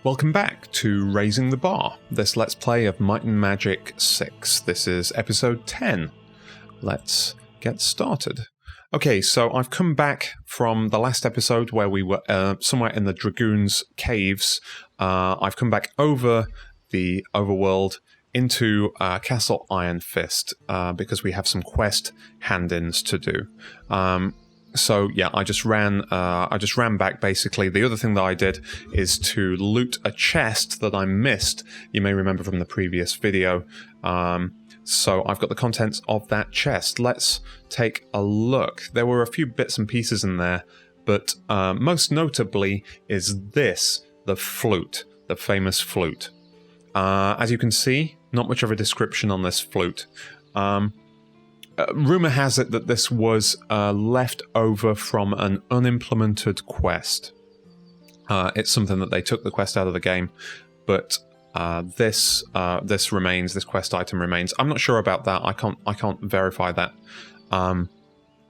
Welcome back to Raising the Bar, this Let's Play of Might and Magic 6. This is episode 10. Let's get started. Okay, so I've come back from the last episode where we were somewhere in the Dragoon's caves. I've come back over the overworld into Castle Iron Fist because we have some quest hand-ins to do. So yeah, I just ran back basically. The other thing that I did is to loot a chest that I missed. You may remember from the previous video. So I've got the contents of that chest. Let's take a look. There were a few bits and pieces in there, but most notably is this, the flute, the famous flute. As you can see, not much of a description on this flute. Rumour has it that this was left over from an unimplemented quest. It's something that they took the quest out of the game, but this quest item remains. I'm not sure about that. I can't verify that.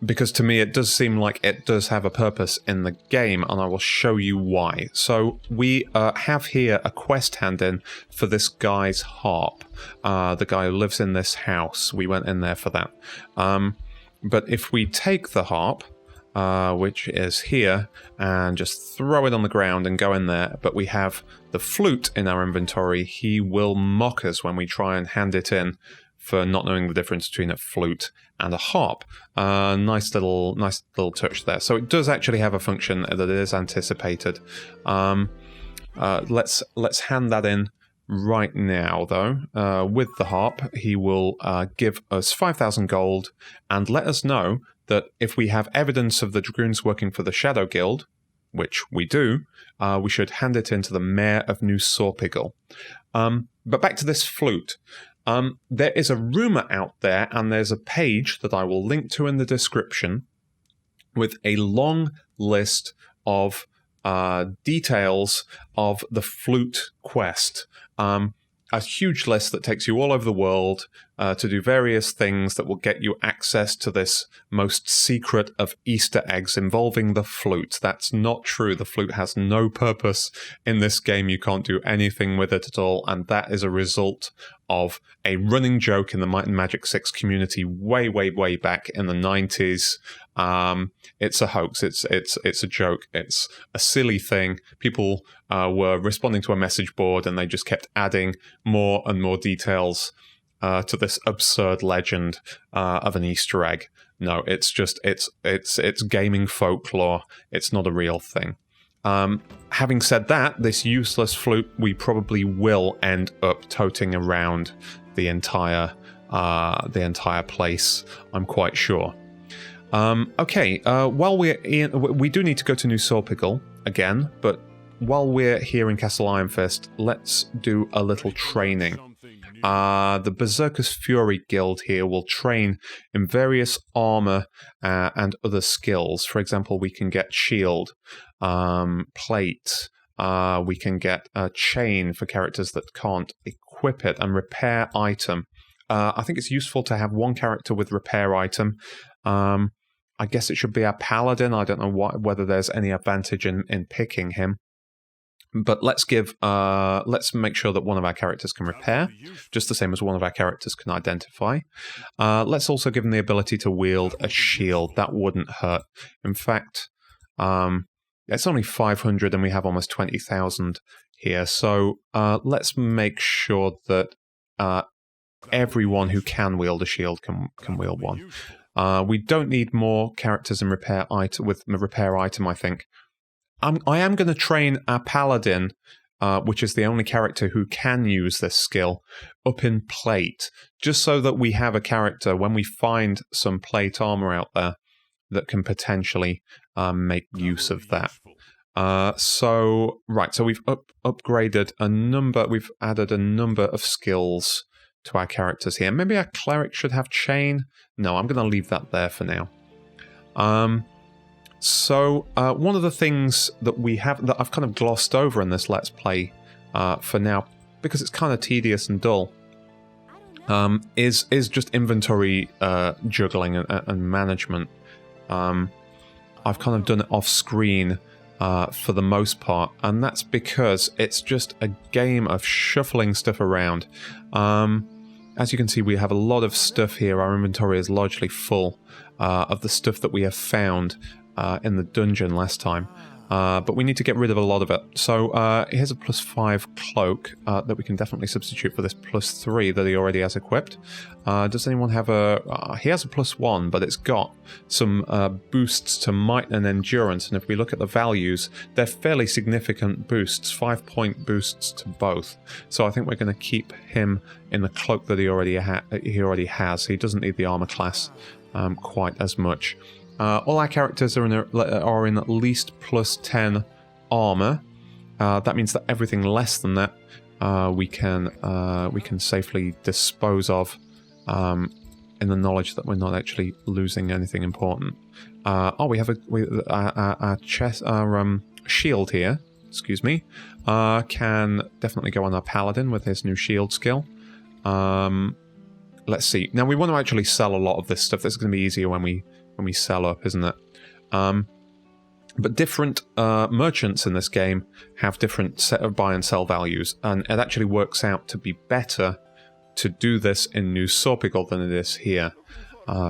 Because to me it does seem like it does have a purpose in the game, and I will show you why. So we have here a quest hand-in for this guy's harp. The guy who lives in this house. We went in there for that. But if we take the harp, which is here, and just throw it on the ground and go in there, but we have the flute in our inventory, he will mock us when we try and hand it in for not knowing the difference between a flute and a harp. Nice little touch there. So it does actually have a function that is anticipated. Let's hand that in right now, though. With the harp, he will give us 5,000 gold and let us know that if we have evidence of the Dragoons working for the Shadow Guild, which we do, we should hand it in to the Mayor of New Sorpigal. But back to this flute. There is a rumour out there, and there's a page that I will link to in the description with a long list of details of the flute quest. A huge list that takes you all over the world to do various things that will get you access to this most secret of Easter eggs involving the flute. That's not true. The flute has no purpose in this game. You can't do anything with it at all, and that is a result of a running joke in the Might and Magic 6 community way back in the 90s. It's a hoax. It's a joke. It's a silly thing. People were responding to a message board, and they just kept adding more and more details to this absurd legend of an Easter egg. No, it's gaming folklore. It's not a real thing. Having said that, this useless flute we probably will end up toting around the entire place. I'm quite sure. Okay. While we're in, we do need to go to New Sorpigal again, but while we're here in Castle Iron Fist, let's do a little training. The Berserker's Fury Guild here will train in various armor and other skills. For example, we can get shield, plate, we can get a chain for characters that can't equip it, and repair item. I think it's useful to have one character with repair item. I guess it should be our paladin. I don't know whether there's any advantage in picking him. But let's make sure that one of our characters can repair, just the same as one of our characters can identify. Let's also give him the ability to wield a shield. That wouldn't hurt. In fact, it's only 500 and we have almost 20,000 here. So let's make sure that everyone who can wield a shield can wield one. We don't need more characters in repair item with repair item, I think. I am going to train our paladin, which is the only character who can use this skill, up in plate, just so that we have a character when we find some plate armor out there that can potentially make use of that. So we've upgraded a number. We've added a number of skills to our characters here. Maybe our cleric should have chain. No, I'm going to leave that there for now. So one of the things that we have that I've kind of glossed over in this Let's Play for now, because it's kind of tedious and dull, is just inventory juggling and management. I've kind of done it off screen for the most part, and that's because it's just a game of shuffling stuff around. As you can see, we have a lot of stuff here. Our inventory is largely full of the stuff that we have found in the dungeon last time. But we need to get rid of a lot of it. So here's a +5 cloak that we can definitely substitute for this +3 that he already has equipped. Does anyone have a... he has a +1, but it's got some boosts to might and endurance. And if we look at the values, they're fairly significant boosts, 5-point boosts to both. So I think we're going to keep him in the cloak that he already has. He doesn't need the armor class quite as much. All our characters are in at least +10 armor. That means that everything less than that we can safely dispose of in the knowledge that we're not actually losing anything important. We have our shield here. Excuse me. Can definitely go on our paladin with his new shield skill. Let's see. Now we want to actually sell a lot of this stuff. This is going to be easier when we sell up, isn't it? But different merchants in this game have different set of buy and sell values, and it actually works out to be better to do this in New Sorpigal than it is here.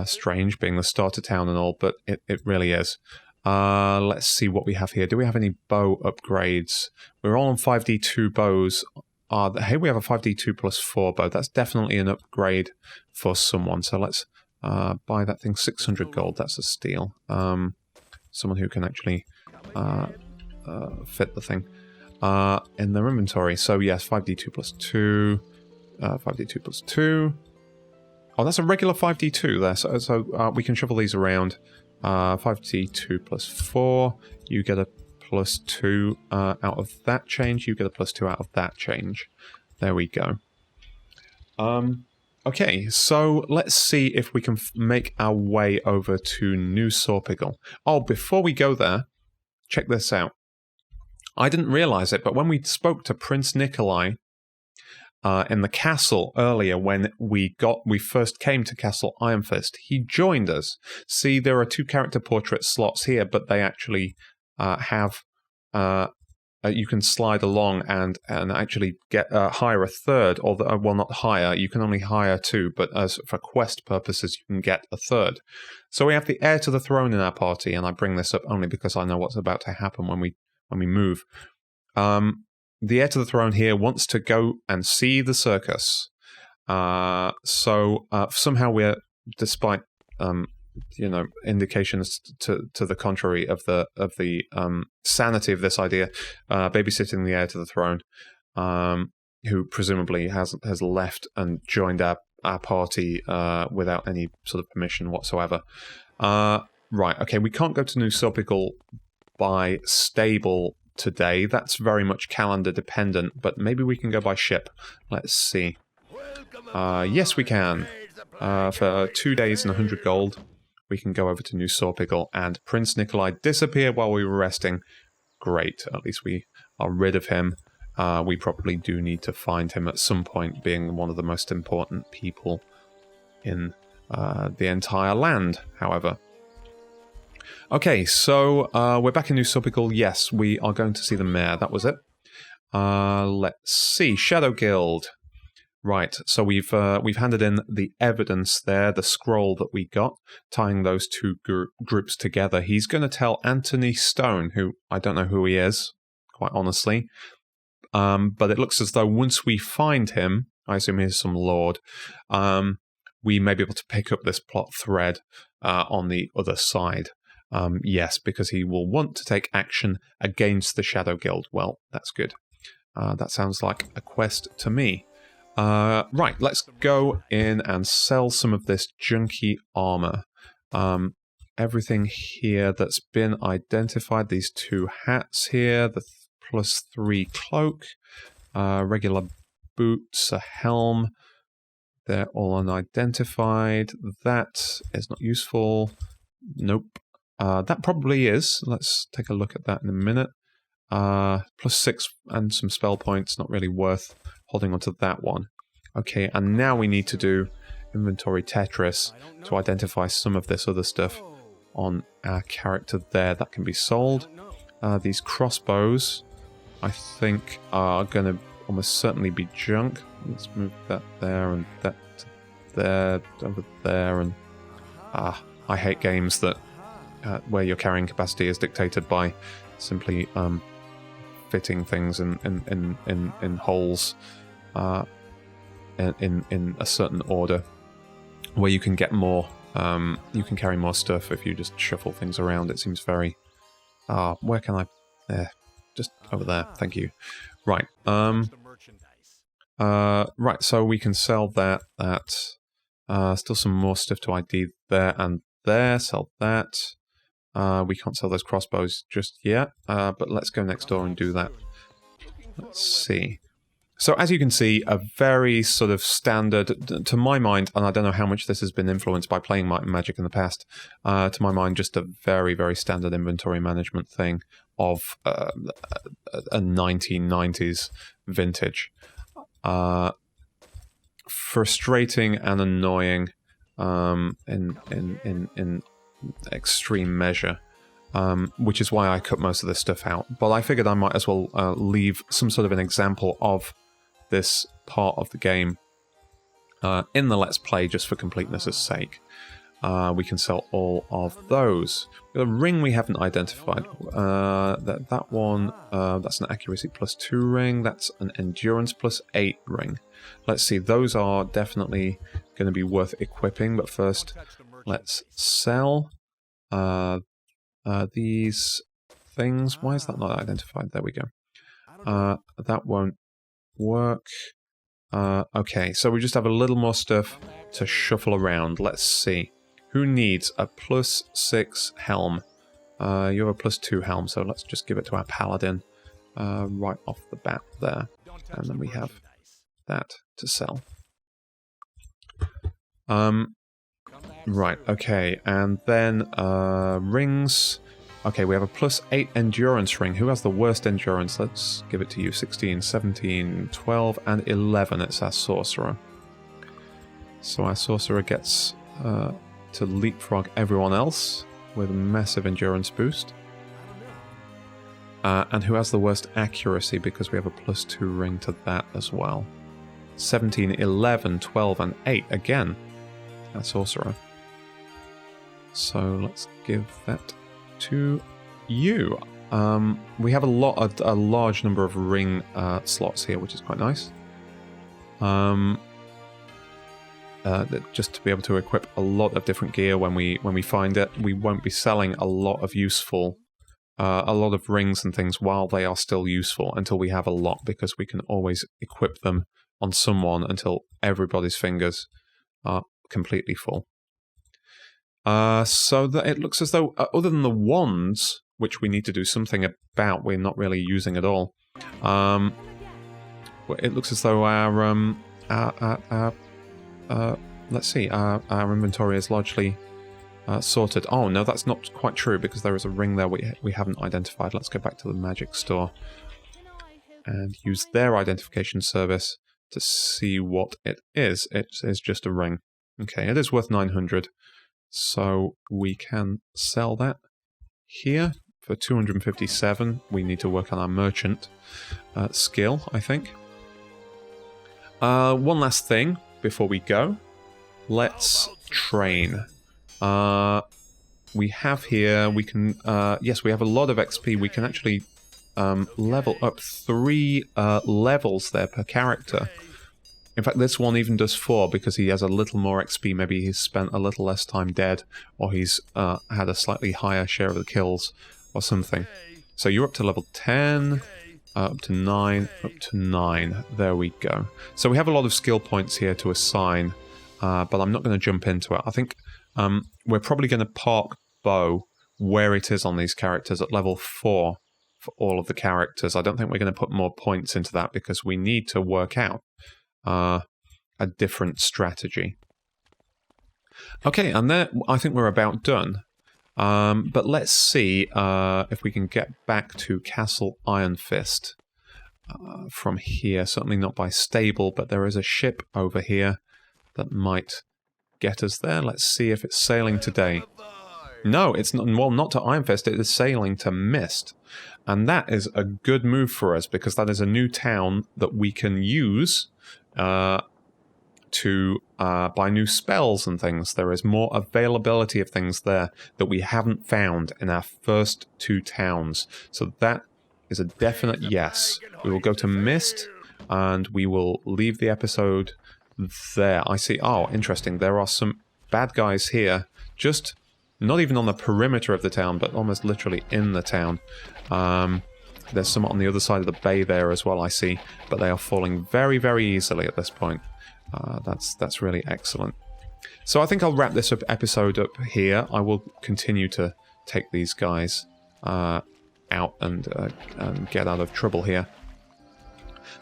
Strange, being the starter town and all, but it really is. Let's see what we have here. Do we have any bow upgrades? We're all on 5d2 bows. Hey, we have a 5d2 +4 bow. That's definitely an upgrade for someone, so let's buy that thing. 600 gold, that's a steal. Someone who can actually fit the thing in their inventory. So yes, 5d2 +2, 5d2 +2. Oh, that's a regular 5d2 there, so we can shuffle these around. 5d2 +4, you get a +2 out of that change, you get a +2 out of that change. There we go. Okay, so let's see if we can make our way over to New Sorpigal. Oh, before we go there, check this out. I didn't realize it, but when we spoke to Prince Nikolai in the castle earlier, when we first came to Castle Ironfist, he joined us. See, there are 2 character portrait slots here, but they actually have... you can slide along and actually get hire a third, or well, not hire. You can only hire 2, but as for quest purposes, you can get a third. So we have the heir to the throne in our party, and I bring this up only because I know what's about to happen when we move. The heir to the throne here wants to go and see the circus. So somehow we're, despite indications to the contrary of the sanity of this idea, babysitting the heir to the throne, who presumably has left and joined our party without any sort of permission whatsoever. Right, okay, we can't go to New Sorpigal by stable today. That's very much calendar dependent, but maybe we can go by ship. Let's see. Yes, we can. For 2 days and 100 gold. We can go over to New Sorpigal, and Prince Nikolai disappeared while we were resting. Great, at least we are rid of him. We probably do need to find him at some point, being one of the most important people in the entire land, however. Okay, so we're back in New Sorpigal. Yes, we are going to see the mayor. That was it. Let's see. Shadow Guild. Right, so we've handed in the evidence there, the scroll that we got, tying those 2 groups together. He's going to tell Anthony Stone, who I don't know who he is, quite honestly, but it looks as though once we find him, I assume he's some lord, we may be able to pick up this plot thread on the other side. Yes, because he will want to take action against the Shadow Guild. Well, that's good. That sounds like a quest to me. Right, let's go in and sell some of this junky armor. Everything here that's been identified, these 2 hats here, the +3 cloak, regular boots, a helm, they're all unidentified. That is not useful. Nope. That probably is. Let's take a look at that in a minute. +6 and some spell points, not really worth holding on to that one. Okay, and now we need to do inventory Tetris to identify some of this other stuff on our character there that can be sold. These crossbows, I think, are going to almost certainly be junk. Let's move that there and that there, over there, and I hate games that where your carrying capacity is dictated by simply fitting things in holes in a certain order, where you can get more, you can carry more stuff if you just shuffle things around. It seems very... where can I... There. Just over there. Thank you. Right. Right, so we can sell that. Still some more stuff to ID there and there. Sell that. We can't sell those crossbows just yet, but let's go next door and do that. Let's see. So as you can see, a very sort of standard, to my mind, and I don't know how much this has been influenced by playing Magic in the past, to my mind, just a very, very standard inventory management thing of a 1990s vintage. Frustrating and annoying in extreme measure. Which is why I cut most of this stuff out. But I figured I might as well leave some sort of an example of this part of the game in the Let's Play, just for completeness' sake. We can sell all of those. The ring we haven't identified. That one, that's an accuracy +2 ring. That's an endurance +8 ring. Let's see, those are definitely going to be worth equipping. But first, let's sell these things. Why is that not identified? There we go. That won't work. Okay, so we just have a little more stuff to shuffle around. Let's see. Who needs a +6 helm? You have a +2 helm, so let's just give it to our paladin right off the bat there. And then we have that to sell. Right, okay, and then rings. Okay, we have a +8 endurance ring. Who has the worst endurance? Let's give it to you. 16, 17, 12, and 11. It's our sorcerer. So our sorcerer gets to leapfrog everyone else with a massive endurance boost. And who has the worst accuracy, because we have a +2 ring to that as well. 17, 11, 12, and 8. Again, our sorcerer. So let's give that to you. We have a large number of ring slots here, which is quite nice. Just to be able to equip a lot of different gear when we find it. We won't be selling a lot of rings and things while they are still useful until we have a lot, because we can always equip them on someone until everybody's fingers are completely full. So that it looks as though, other than the wands, which we need to do something about, we're not really using at all. It looks as though our let's see, our inventory is largely sorted. Oh no, that's not quite true, because there is a ring there we haven't identified. Let's go back to the magic store and use their identification service to see what it is. It is just a ring. Okay, it is worth 900. So we can sell that here for 257. We need to work on our merchant skill, I think. One last thing before we go. Let's train. We have here, we can, yes, we have a lot of XP. We can actually level up 3 levels there per character. In fact, this one even does 4 because he has a little more XP. Maybe he's spent a little less time dead, or he's had a slightly higher share of the kills, or something. So you're up to level 10, up to 9, up to 9. There we go. So we have a lot of skill points here to assign, but I'm not going to jump into it. I think we're probably going to park Bow where it is on these characters at level 4 for all of the characters. I don't think we're going to put more points into that because we need to work out a different strategy. Okay, and there I think we're about done. But let's see if we can get back to Castle Iron Fist from here. Certainly not by stable, but there is a ship over here that might get us there. Let's see if it's sailing today. No, it's not. Well, not to Iron Fist. It is sailing to Mist. And that is a good move for us because that is a new town that we can use to buy new spells and things. There is more availability of things there that we haven't found in our first 2 towns. So that is a definite yes. We will go to Mist and we will leave the episode there. I see. Oh, interesting. There are some bad guys here. Just not even on the perimeter of the town, but almost literally in the town. There's some on the other side of the bay there as well, I see. But they are falling very, very easily at this point. That's really excellent. So I think I'll wrap this episode up here. I will continue to take these guys out and get out of trouble here.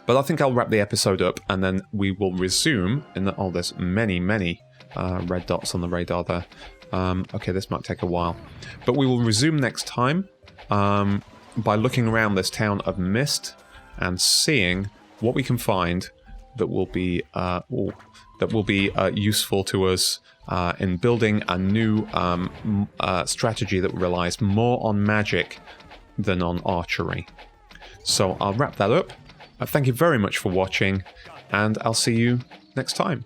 But I think I'll wrap the episode up and then we will resume in the... Oh, there's many, many red dots on the radar there. Okay, this might take a while. But we will resume next time by looking around this town of Mist and seeing what we can find that will be useful to us in building a new strategy that relies more on magic than on archery. So I'll wrap that up. Thank you very much for watching, and I'll see you next time.